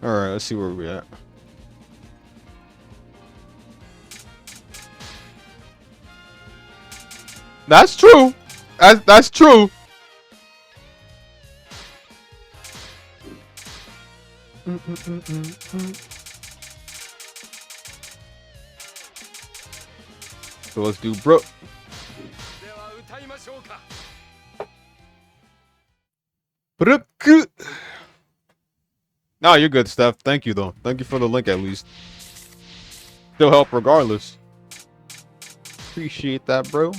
All right, let's see where we at. That's true. That's true. So let's do bro. No, you're good, Steph. Thank you, though. Thank you for the link, at least. Still help regardless. Appreciate that, bro.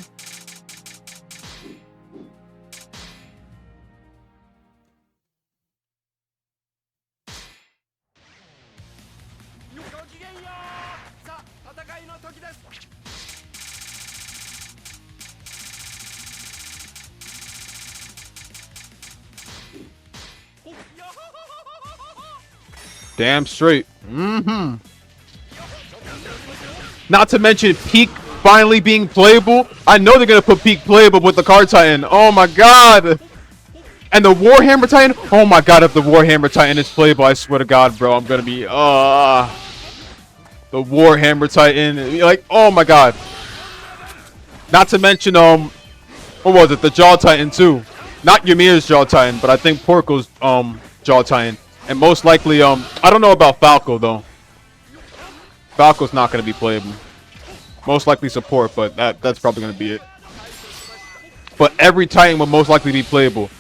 Damn straight. Mm-hmm. Not to mention Peak finally being playable. I know they're gonna put Peak playable with the Card Titan. Oh my god. And the Warhammer Titan. Oh my god, if the Warhammer Titan is playable, I swear to God, bro, I'm gonna be the Warhammer Titan. Like, oh my god. Not to mention what was it? The Jaw Titan too. Not Ymir's Jaw Titan, but I think Porco's Jaw Titan. And most likely, I don't know about Falco, though. Falco's not going to be playable. Most likely support, but that's probably going to be it. But every Titan will most likely be playable.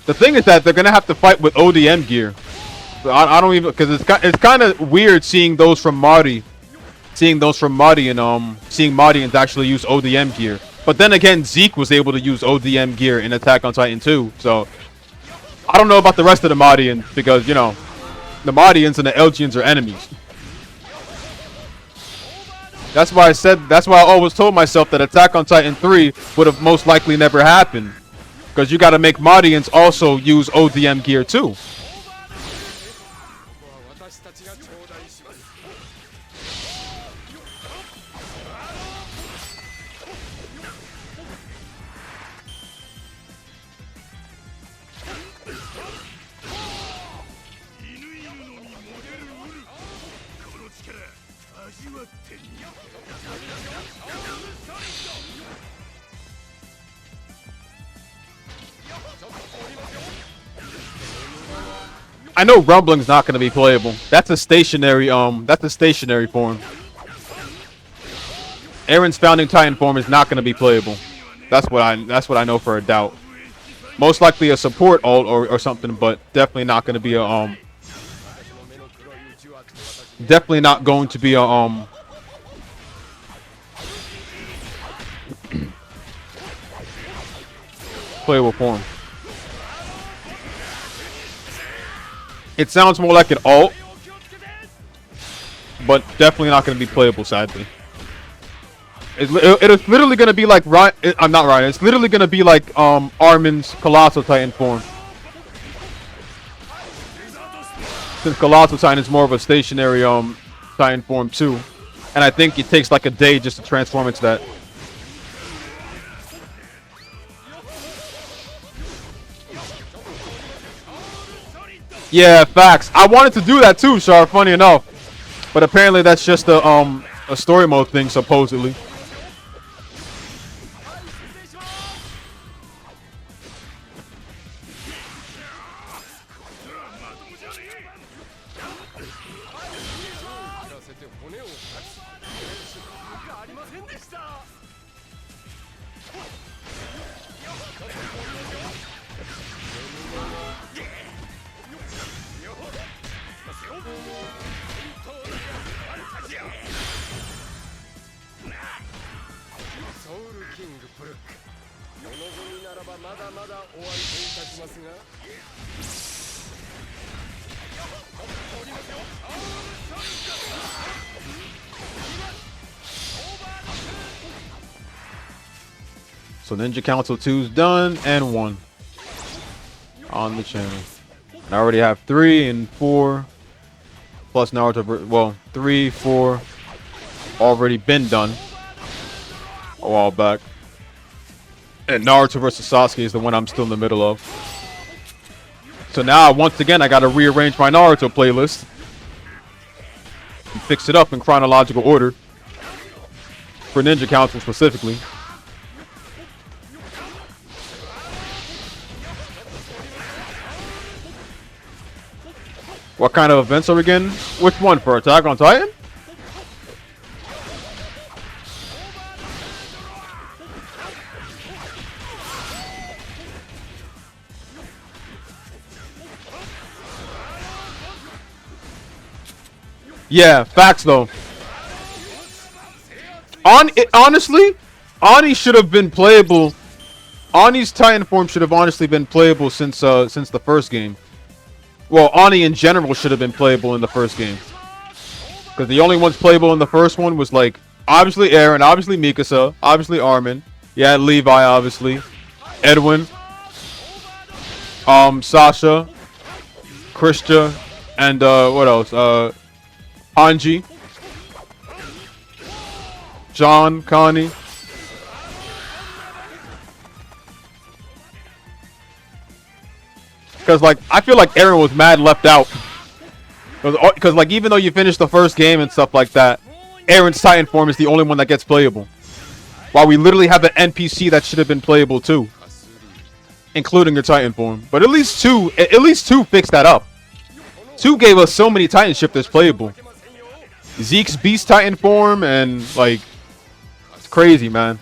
The thing is that they're going to have to fight with ODM gear. So I don't even... Because it's kind of weird seeing those from Marty. Seeing those from Marty and seeing Martians actually use ODM gear. But then again, Zeke was able to use ODM gear in Attack on Titan 2, so... I don't know about the rest of the Mardians, because, you know, the Mardians and the Elgians are enemies. That's why I always told myself that Attack on Titan 3 would have most likely never happened. Because you gotta make Mardians also use ODM gear too. I know Rumbling's not going to be playable. That's a stationary form. Aaron's Founding Titan form is not going to be playable. That's what I know for a doubt. Most likely a support ult or something, but definitely not going to be a definitely not going to be a playable form. It sounds more like an ult, but definitely not going to be playable, sadly. It is literally going to be like Ryan. I'm not Ryan. It's literally going to be like Armin's Colossal Titan form. Since Colossal Titan is more of a stationary Titan form too, and I think it takes like a day just to transform into that. Yeah, facts. I wanted to do that too, Char, funny enough. But apparently that's just a story mode thing, supposedly. So Ninja Council 2's done, and 1 on the channel. I already have 3 and 4, plus Naruto, well, 3, 4, already been done a while back. And Naruto versus Sasuke is the one I'm still in the middle of. So now, once again, I gotta rearrange my Naruto playlist and fix it up in chronological order for Ninja Council specifically. What kind of events are we getting? Which one for Attack on Titan? Yeah, facts though. Honestly, Ani should have been playable. Ani's Titan form should have honestly been playable since the first game. Well, Ani in general should have been playable in the first game. Because the only ones playable in the first one was like obviously Eren, obviously Mikasa, obviously Armin. Yeah, Levi, obviously. Edwin. Sasha. Krista. And what else? Hanji, John, Connie. Because, like, I feel like Eren was mad left out. Because, like, even though you finished the first game and stuff like that, Eren's Titan form is the only one that gets playable. While we literally have an NPC that should have been playable, too. Including your Titan form. But at least two fixed that up. 2 gave us so many Titan shifters playable. Zeke's Beast Titan form, and like, it's crazy, man.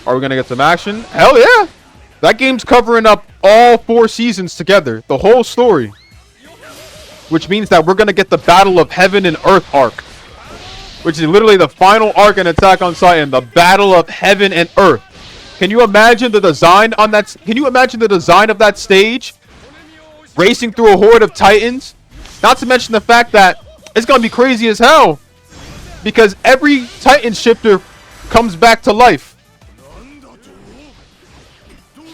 Are we gonna get some action? Hell yeah! That game's covering up all 4 seasons together, the whole story. Which means that we're gonna get the Battle of Heaven and Earth arc. Which is literally the final arc in Attack on Titan, the Battle of Heaven and Earth. Can you imagine the design on that? Can you imagine the design of that stage? Racing through a horde of Titans. Not to mention the fact that it's going to be crazy as hell. Because every Titan shifter comes back to life.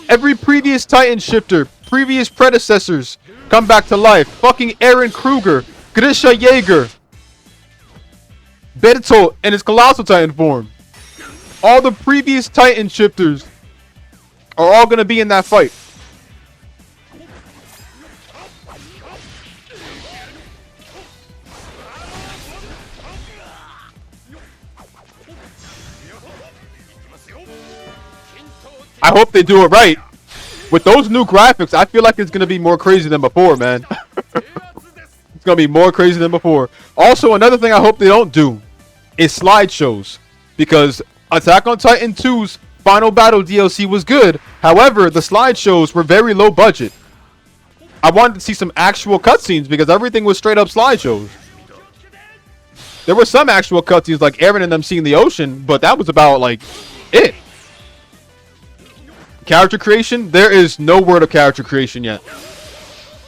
Every previous Titan shifter, previous predecessors come back to life. Fucking Eren Kruger, Grisha Jaeger, Bertolt in his Colossal Titan form. All the previous Titan shifters are all going to be in that fight. I hope they do it right. With those new graphics, I feel like it's going to be more crazy than before, man. It's going to be more crazy than before. Also, another thing I hope they don't do is slideshows. Because Attack on Titan 2's Final Battle DLC was good. However, the slideshows were very low budget. I wanted to see some actual cutscenes because everything was straight up slideshows. There were some actual cutscenes like Eren and them seeing the ocean, but that was about like it. Character creation, there is no word of character creation yet.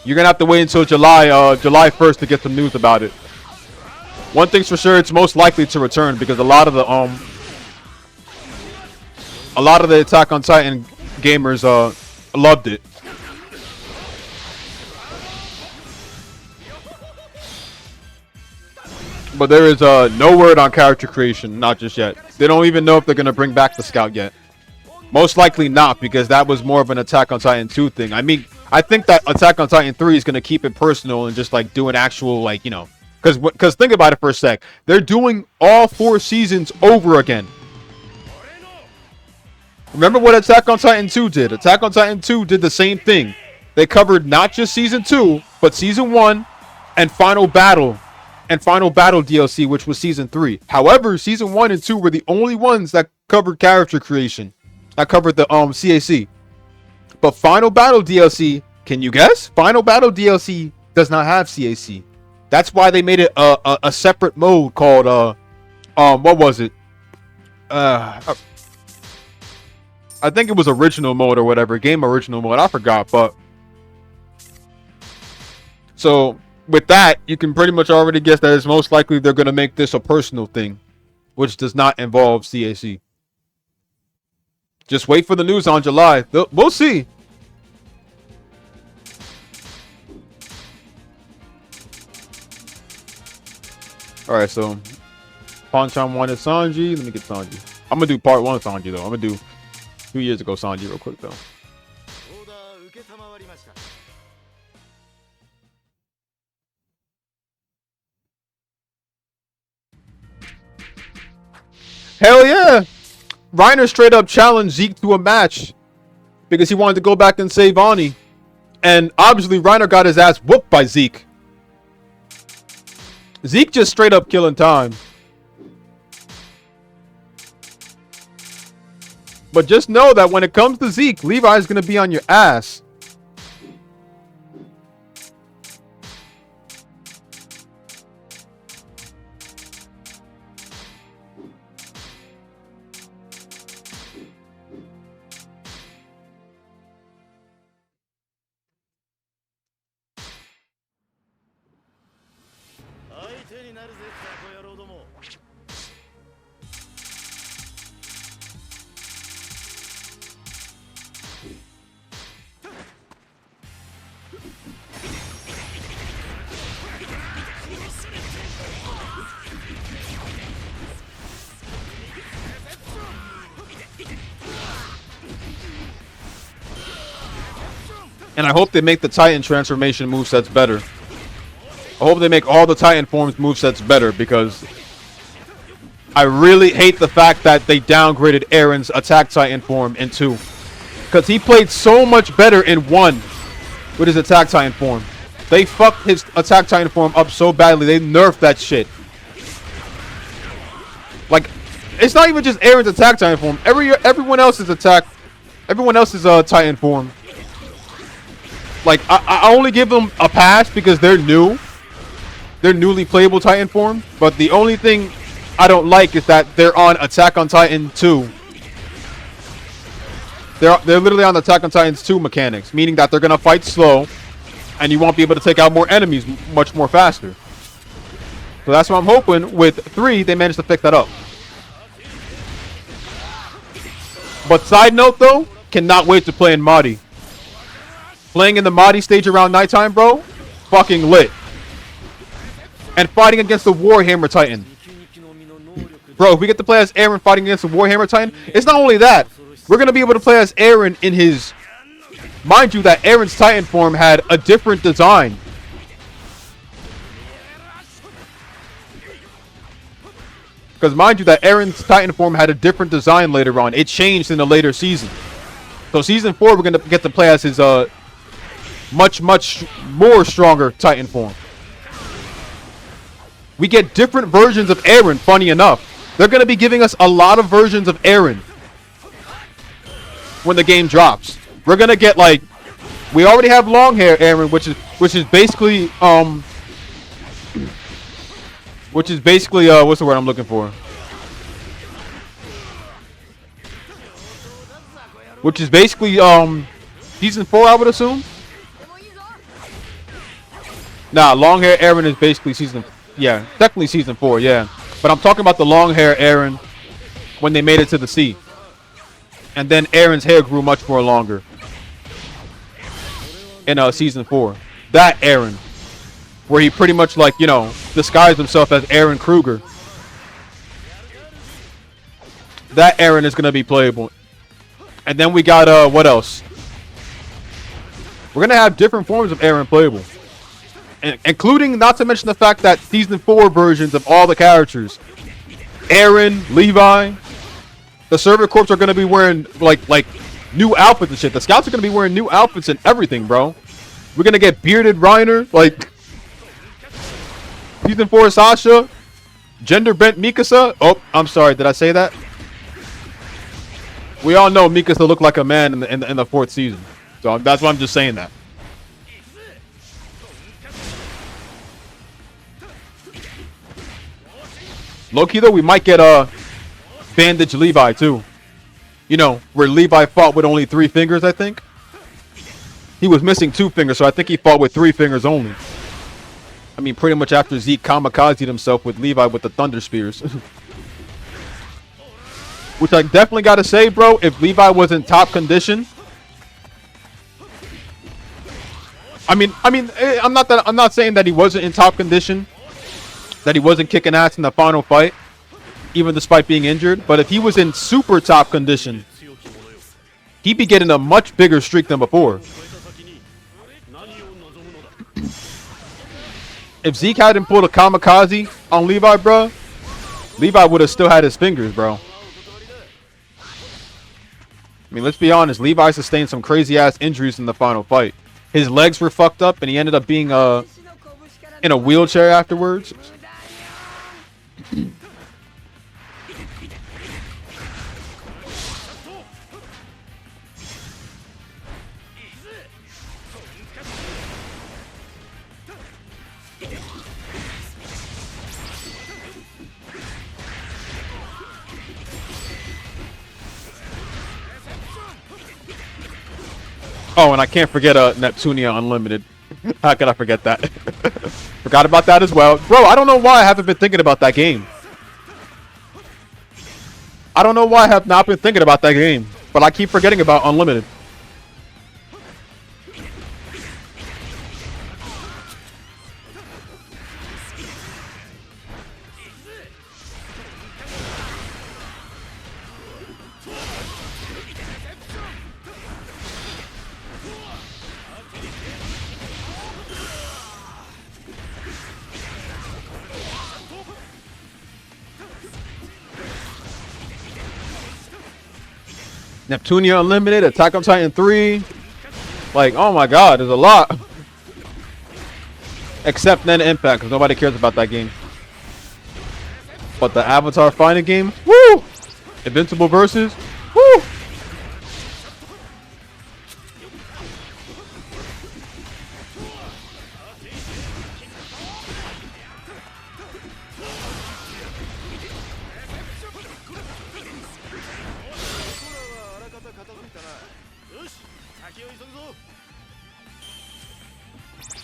You're gonna have to wait until July 1st to get some news about it. One thing's for sure, it's most likely to return because a lot of the Attack on Titan gamers loved it. But there is no word on character creation, not just yet. They don't even know if they're gonna bring back the Scout yet. Most likely not, because that was more of an Attack on Titan 2 thing. I mean, I think that Attack on Titan 3 is gonna keep it personal and just like do an actual, like, you know, because think about it for a sec. They're doing all 4 seasons over again. Remember what Attack on Titan 2 did? Attack on Titan 2 did the same thing. They covered not just Season 2, but Season 1 and Final Battle. And Final Battle DLC, which was Season 3. However, Season 1 and 2 were the only ones that covered character creation. That covered the CAC. But Final Battle DLC, can you guess? Final Battle DLC does not have CAC. That's why they made it a separate mode called what was it? I think it was original mode or whatever, game original mode. I forgot, but so with that, you can pretty much already guess that it's most likely they're gonna make this a personal thing, which does not involve CAC. Just wait for the news on July. We'll see. All right, so Panchan wanted Sanji. Let me get Sanji. I'm gonna do part 1 of Sanji though. I'm gonna do 2 years ago, Sanji, real quick, though. Hell yeah! Reiner straight up challenged Zeke to a match because he wanted to go back and save Ani. And obviously, Reiner got his ass whooped by Zeke. Zeke just straight up killing time. But just know that when it comes to Zeke, Levi is going to be on your ass. And I hope they make the Titan transformation movesets better. I hope they make all the Titan forms movesets better, because I really hate the fact that they downgraded Aaron's Attack Titan form in 2. Because he played so much better in 1 with his Attack Titan form. They fucked his Attack Titan form up so badly, they nerfed that shit. Like, it's not even just Aaron's Attack Titan form. Everyone else's Titan form. Like, I only give them a pass because they're new. They're newly playable Titan form. But the only thing I don't like is that they're on Attack on Titan 2. They're literally on Attack on Titans 2 mechanics. Meaning that they're going to fight slow. And you won't be able to take out more enemies much more faster. So that's what I'm hoping. With 3, they managed to fix that up. But side note though, cannot wait to play in Mahdi. Playing in the Mahdi stage around nighttime, bro, fucking lit. And fighting against the Warhammer Titan. Bro, if we get to play as Aaron fighting against the Warhammer Titan, it's not only that. We're going to be able to play as Aaron in his... Mind you that Aaron's Titan form had a different design. Because mind you that Aaron's Titan form had a different design later on. It changed in the later season. So season 4, we're going to get to play as his much more stronger Titan form. We get different versions of Aaron, funny enough. They're going to be giving us a lot of versions of Aaron when the game drops. We're going to get, like, we already have long hair Aaron, which is basically what's the word I'm looking for? Which is basically season 4, I would assume. Nah, long hair Aaron is basically technically season 4, yeah. But I'm talking about the long hair Aaron when they made it to the sea. And then Aaron's hair grew much more longer in season 4. That Aaron, where he pretty much, like, you know, disguised himself as Aaron Kruger. That Aaron is gonna be playable. And then we got what else? We're gonna have different forms of Aaron playable, including, not to mention the fact that season 4 versions of all the characters, Aaron, Levi, the Servant Corps are gonna be wearing like new outfits and shit. The Scouts are gonna be wearing new outfits and everything, bro. We're gonna get bearded Reiner, like season 4 Sasha, gender bent Mikasa. Oh, I'm sorry, did I say that? We all know Mikasa looked like a man in the 4th season, so that's why I'm just saying that. Low-key though, we might get Bandage Levi too. You know, where Levi fought with only 3 fingers, I think. He was missing 2 fingers, so I think he fought with 3 fingers only. I mean, pretty much after Zeke kamikazed himself with Levi with the Thunder Spears. Which I definitely gotta say, bro, if Levi was in top condition. I'm not saying that he wasn't in top condition, that he wasn't kicking ass in the final fight, even despite being injured. But if he was in super top condition, he be getting a much bigger streak than before. If Zeke hadn't pulled a kamikaze on Levi, bro, Levi would have still had his fingers, bro. I mean, let's be honest. Levi sustained some crazy-ass injuries in the final fight. His legs were fucked up, and he ended up being in a wheelchair afterwards. Oh, and I can't forget Neptunia Unlimited. How could I forget that? Forgot about that as well. Bro, I don't know why I haven't been thinking about that game. I don't know why I have not been thinking about that game. But I keep forgetting about Unlimited. Neptunia Unlimited, Attack on Titan 3. Like, oh my god, there's a lot. Except then Impact, because nobody cares about that game. But the Avatar fighting game, woo! Invincible Versus, woo!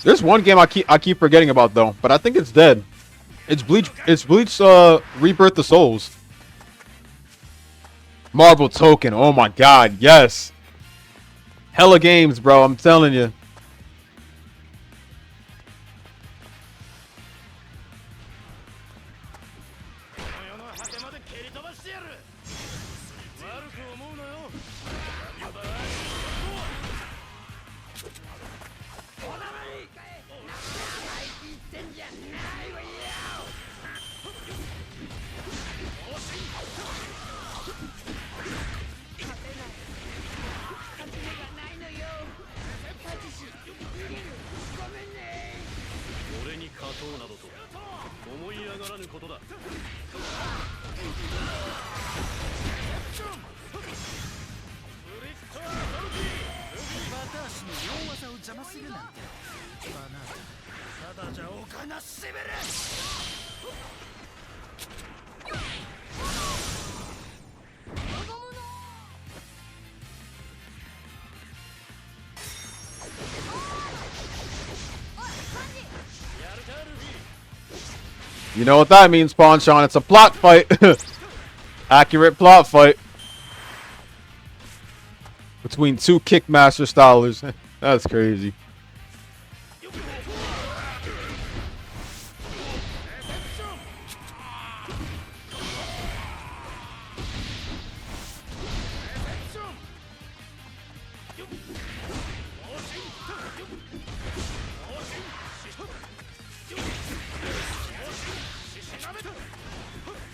There's one game I keep forgetting about though, but I think it's dead. It's Bleach. It's Bleach. Rebirth of Souls. Marvel Token. Oh my god, yes. Hella games, bro. I'm telling you. You know what that means, Pawn Sean. It's a plot fight. Accurate plot fight. Between two Kickmaster stylers. That's crazy.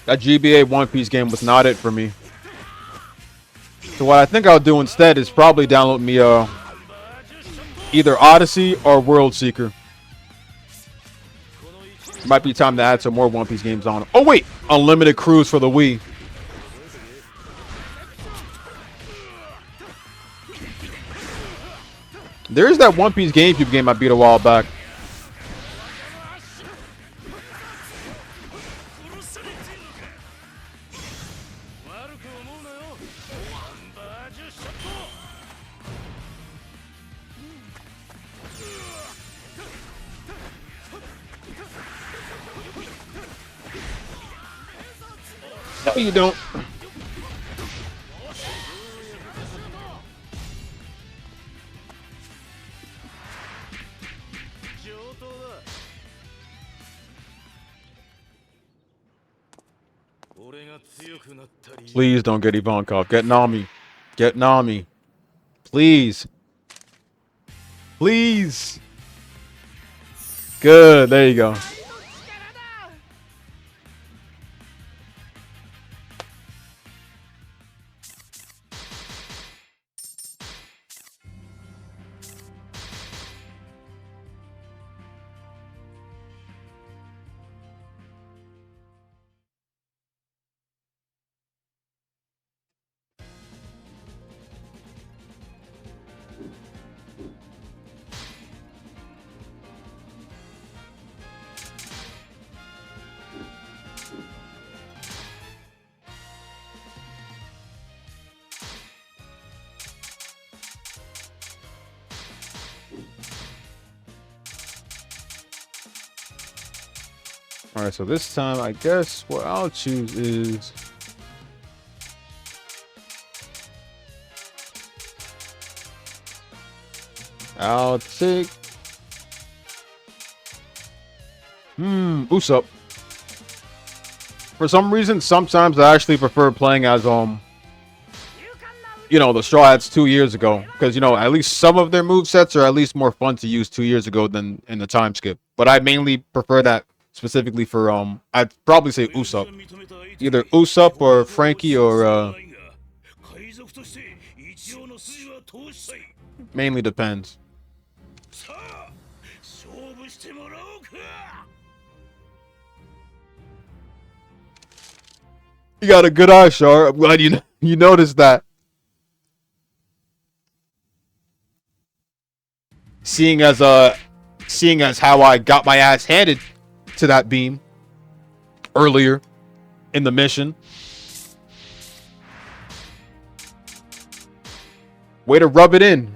That GBA One Piece game was not it for me. So what I think I'll do instead is probably download me either Odyssey or World Seeker. Might be time to add some more One Piece games on. Oh wait, Unlimited Cruise for the Wii. There's that One Piece GameCube game I beat a while back. No, you don't. Please don't get Ivankov. Get Nami. Get Nami. Please. Please. Good. There you go. All right, so this time, I guess what I'll choose is I'll take Usopp. For some reason, sometimes I actually prefer playing as the Straw Hats 2 years ago, because at least some of their movesets are at least more fun to use 2 years ago than in the time skip. But I mainly prefer that specifically for I'd probably say Usopp. Either Usopp or Frankie or mainly depends. You got a good eye, Char. I'm glad you noticed that. Seeing as how I got my ass handed to that beam earlier in the mission. Way to rub it in.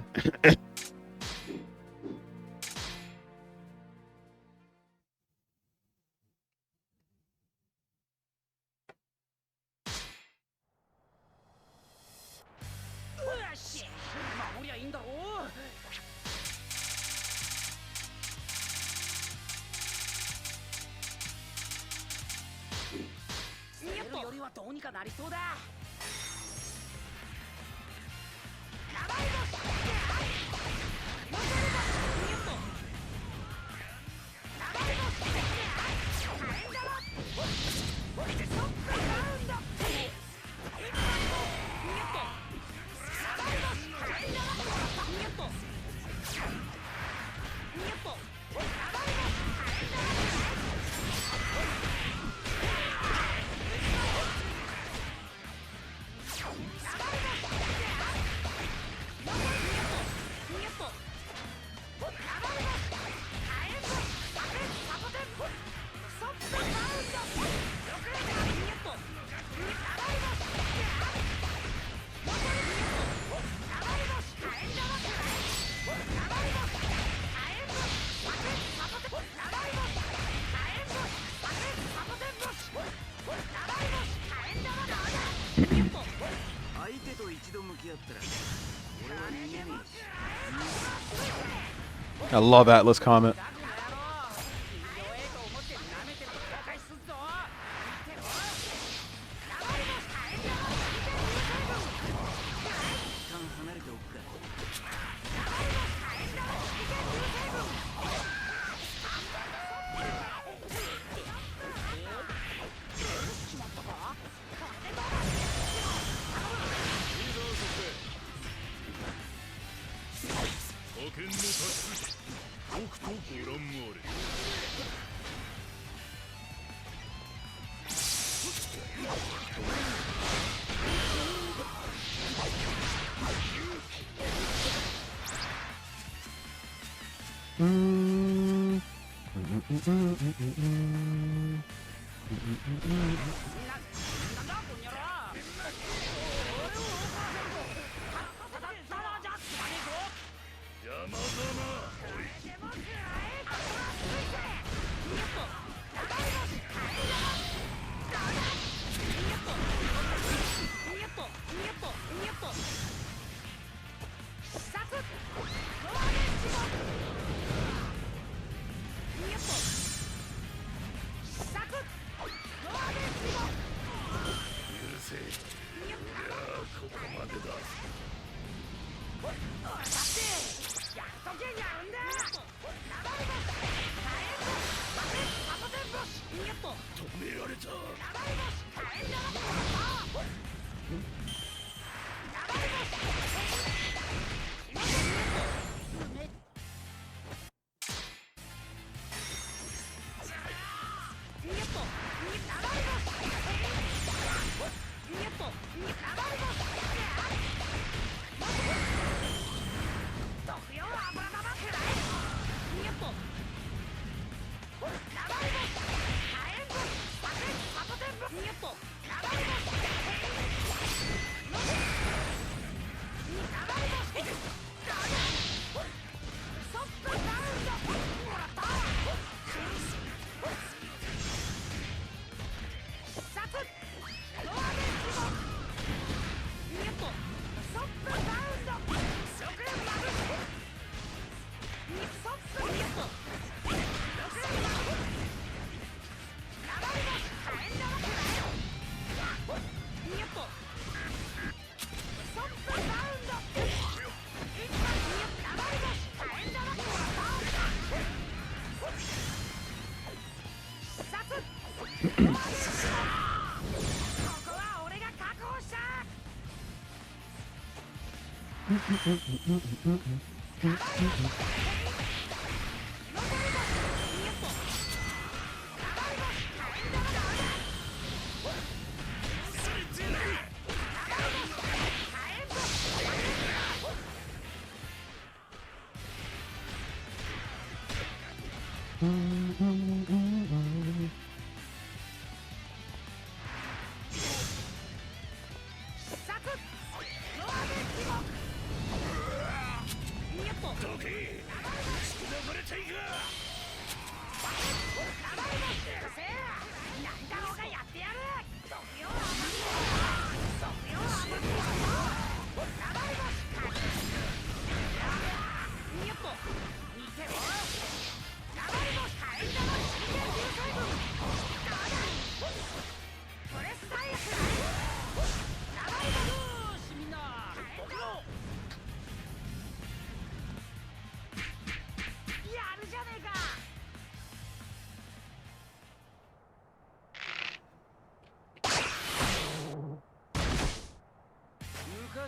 I love Atlas comment.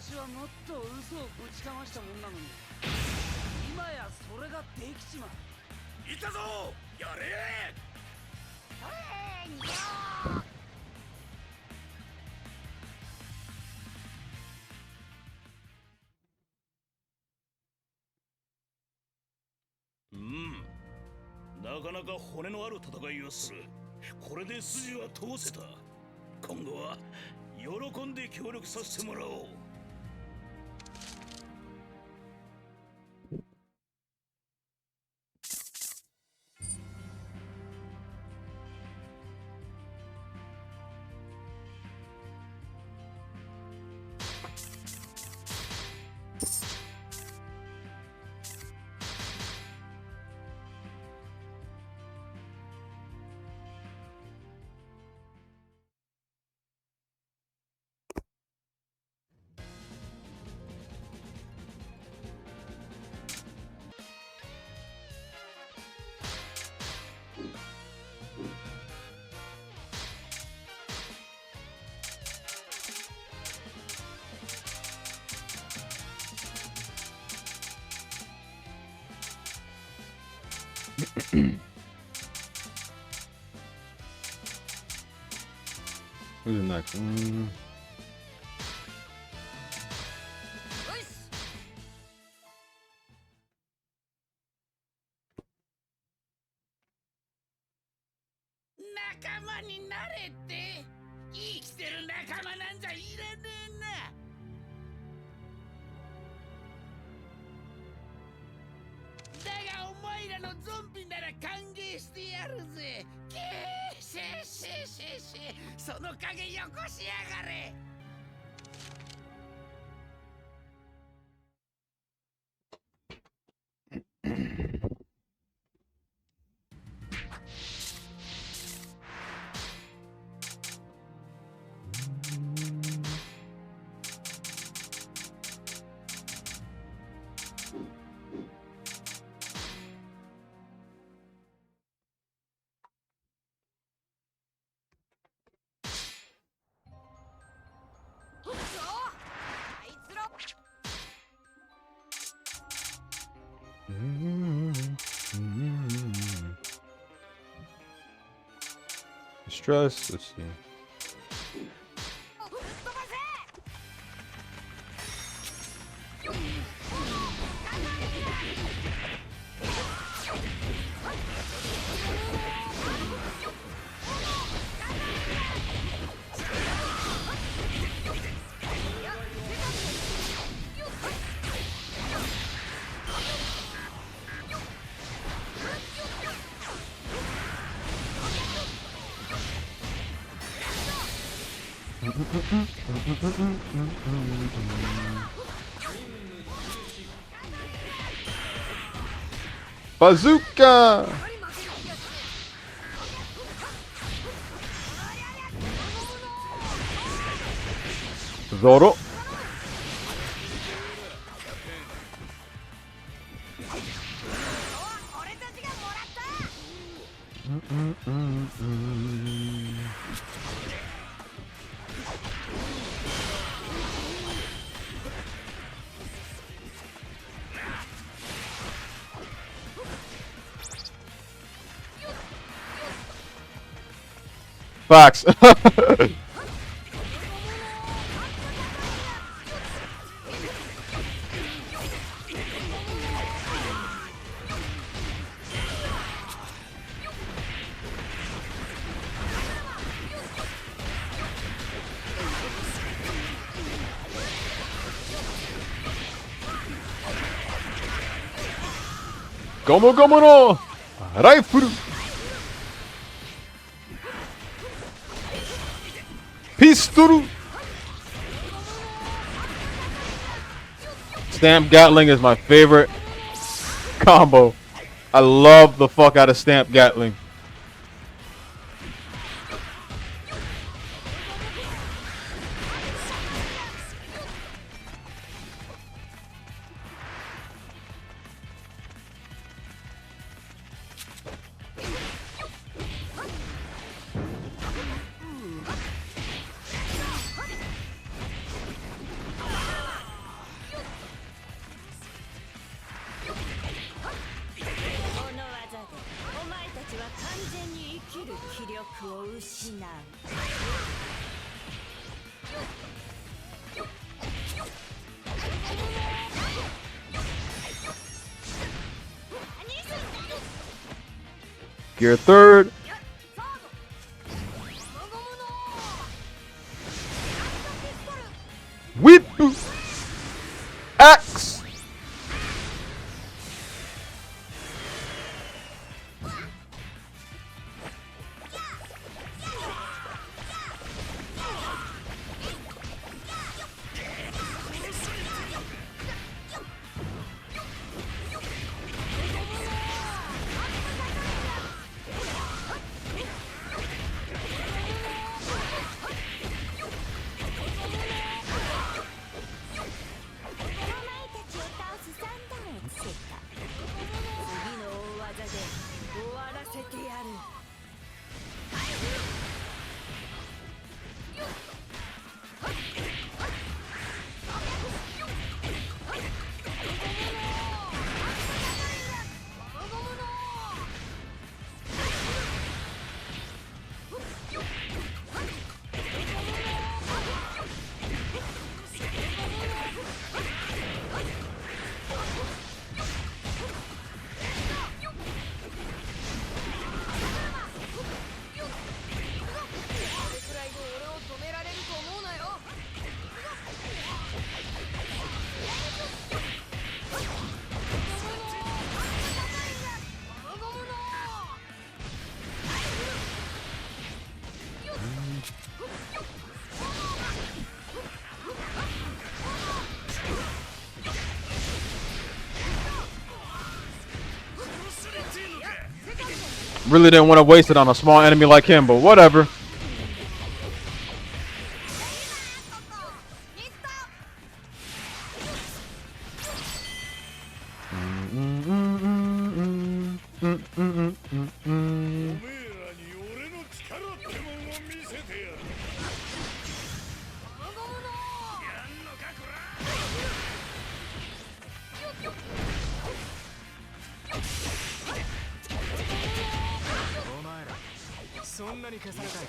昔はもっと嘘をぶちかましたもんなのに、今やそれができちまう。いたぞ、やれ。逃げよなかなか骨のある戦いをする。これで筋は通せた。今後は喜んで協力させてもらおう。Who's next? 仲間になれって。生きてる仲間なんざいらねえな。だがお前らのゾンビなら歓迎してやるぜ。けーしーしーしーしー、その影よこしやがれ。Stress. Let's see. 吹っ飛ばせ。Bazooka! Zoro. 俺たちがもらった。 Facts. Gomu Gomu no Rifle. Pistol. Stamp Gatling is my favorite combo. I love the fuck out of Stamp Gatling. Gear third. Whip. Axe. Really didn't want to waste it on a small enemy like him, but whatever. なに消されたいか。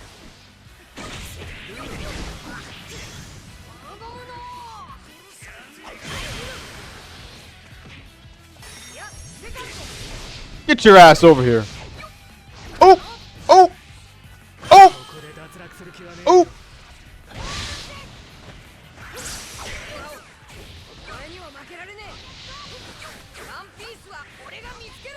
Get your ass over here. Oh! Oh! Oh! ここで脱落する気はねえ。 Oh! 俺には負けられねえ。ワンピースは俺が見つける。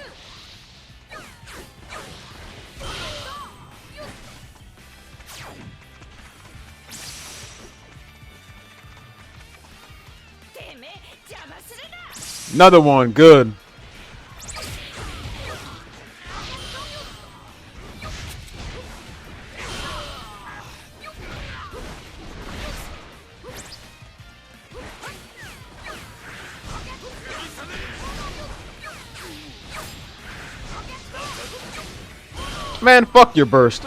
てめえ邪魔するな。 Another one. Good. Man, fuck your burst.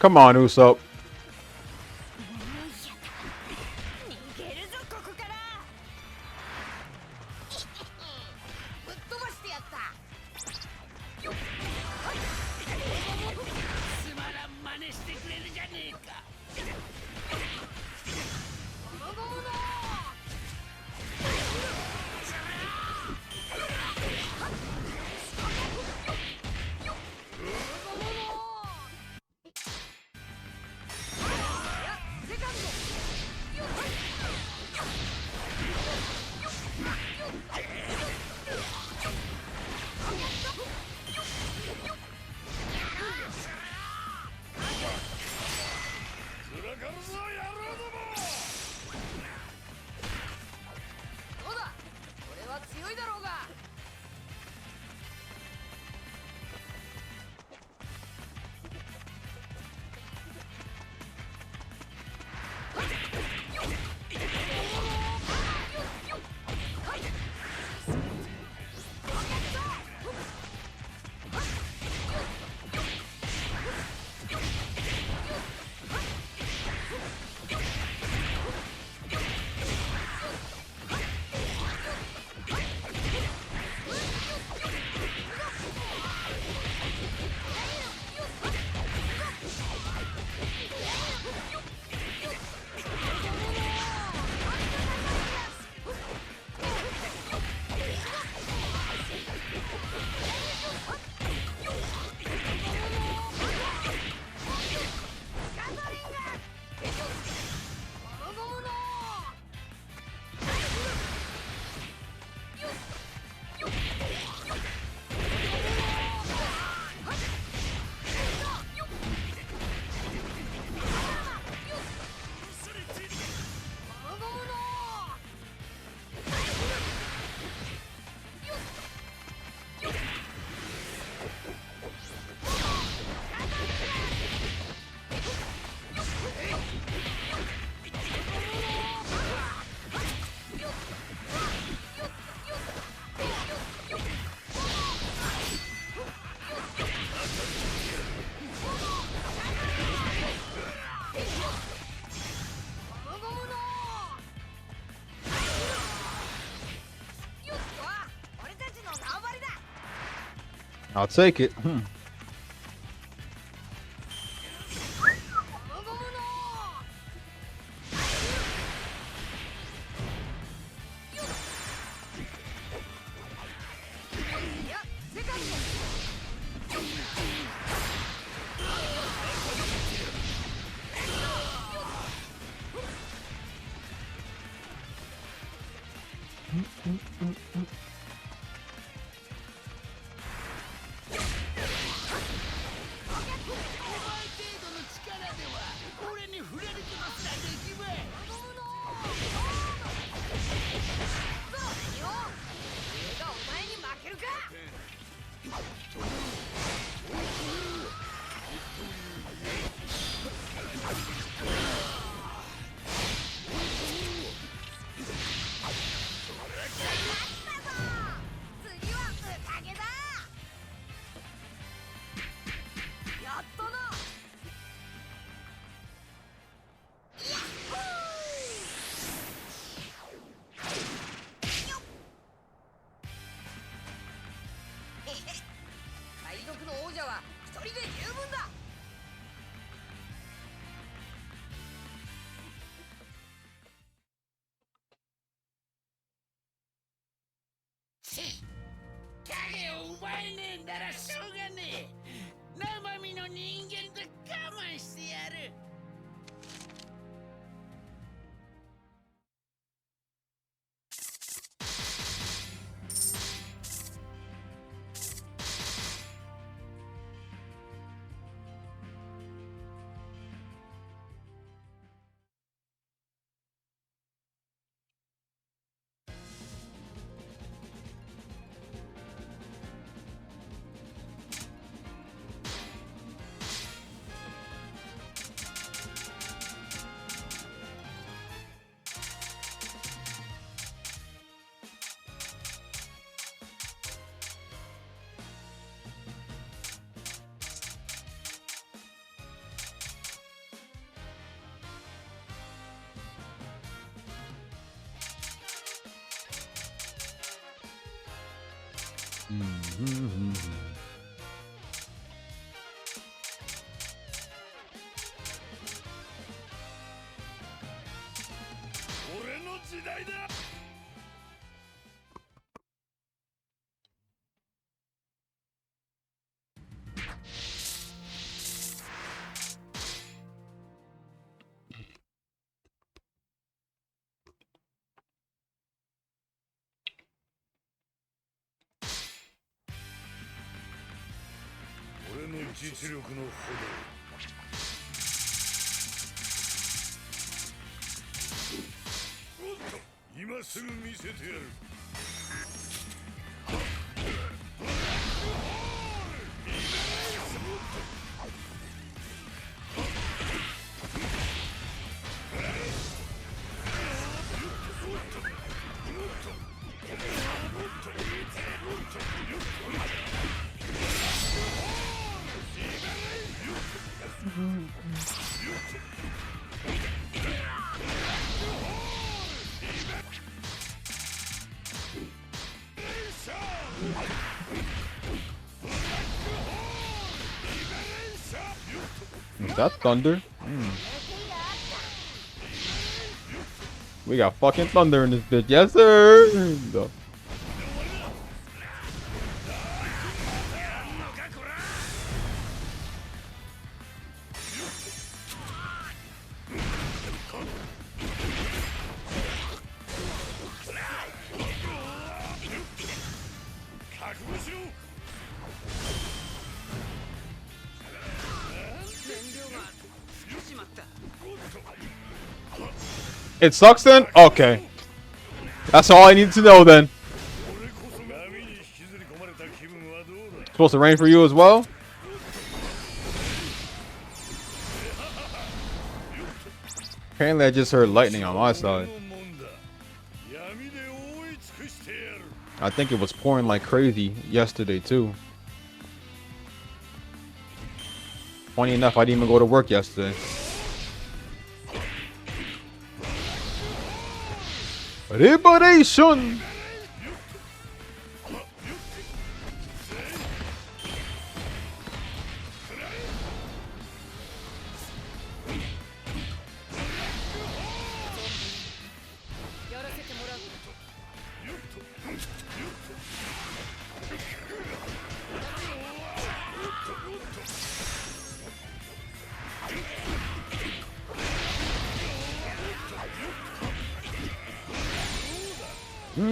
Come on, Usopp. 逃げるぞここから。ぶっ飛ばしてやった。つまらん真似してくれるじゃねえか。I'll take it. ゴムゴムのいや世界も 次は宴だ。やっとな。やっほー。よっ。へへ。海賊の王者は一人で十分だ。影を奪えねえんだらしょうがねえ。生身の人間と我慢してやる。俺の時代だ。俺の実力のほど今すぐ見せてやる。Is that thunder? We got fucking thunder in this bitch. Yes, sir. The- It sucks then? Okay. That's all I need to know then. Supposed to rain for you as well? Apparently I just heard lightning on my side. I think it was pouring like crazy yesterday too. Funny enough, I didn't even go to work yesterday. Liberation! 遊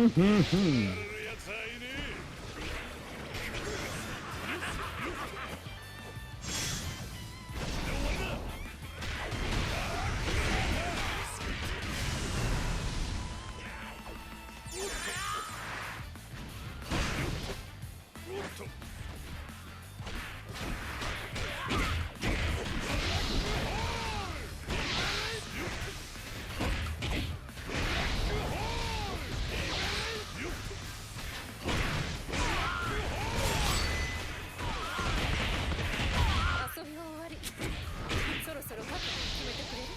びは終わり。そろそろ覚悟を決めてくれる？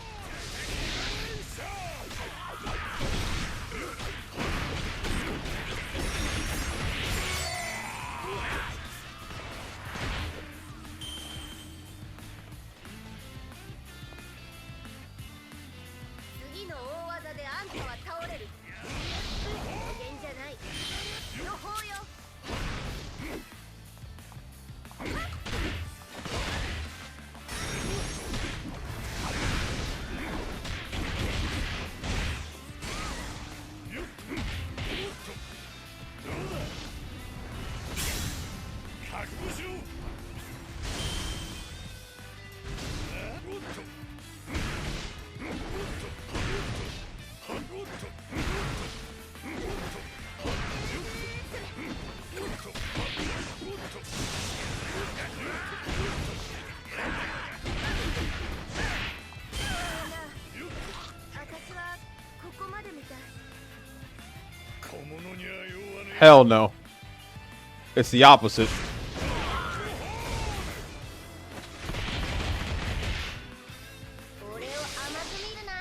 次の大技であんたは倒れる。無限じゃない。予報よ。覚悟しろ。私はここまでみたい。小物には用はねえ。 Hell no. It's the opposite. 俺を甘く見るな。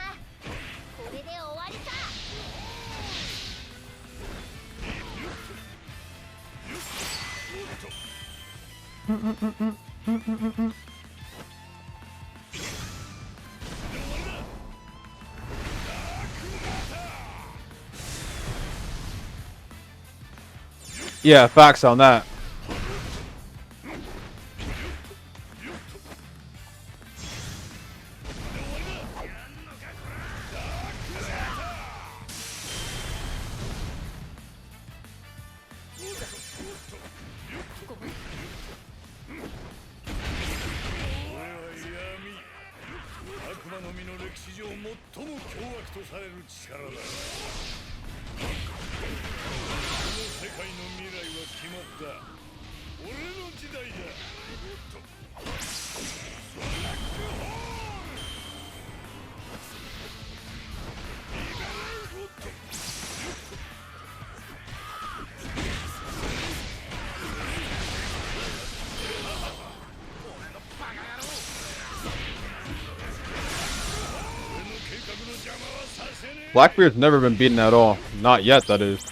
これで終わりさ。Yeah, facts on that. 俺は闇。悪魔の実の歴史上最も凶悪とされる力だ。この世界の未来は決まった。俺の時代だ。俺の計画の邪魔はさせねえ。 Blackbeard's never been beaten at all. Not yet, that is.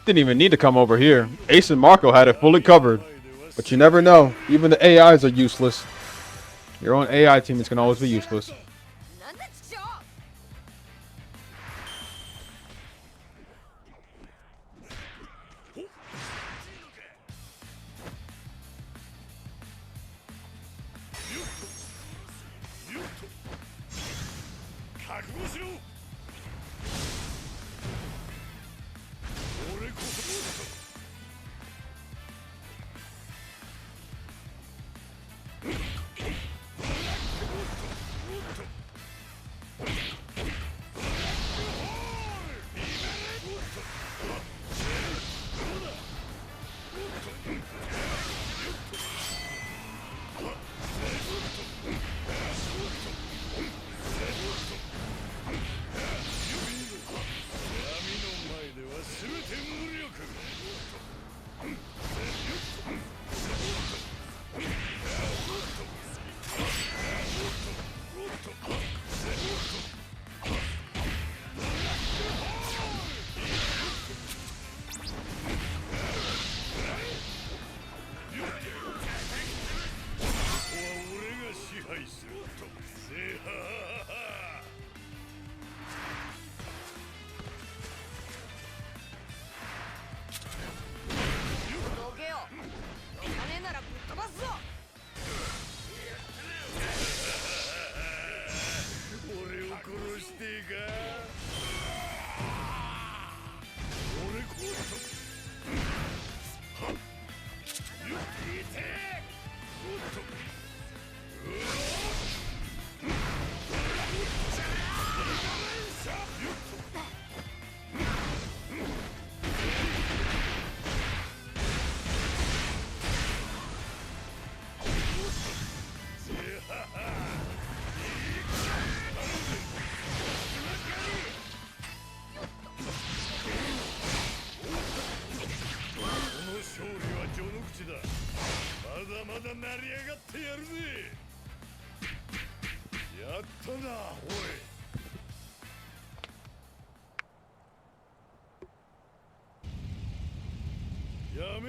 Didn't even need to come over here. Ace and Marco had it fully covered. But you never know. Even the AIs are useless. Your own AI teammates can always be useless. なんだちくしょう。覚悟しろ。俺こそ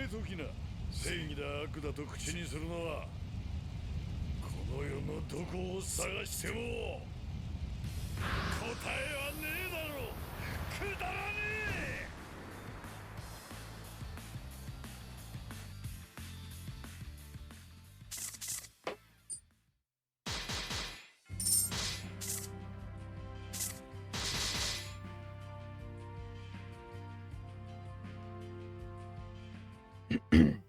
めときな。正義だ悪だと口にするのはこの世のどこを探しても答えはねえだろ。くだらねえ。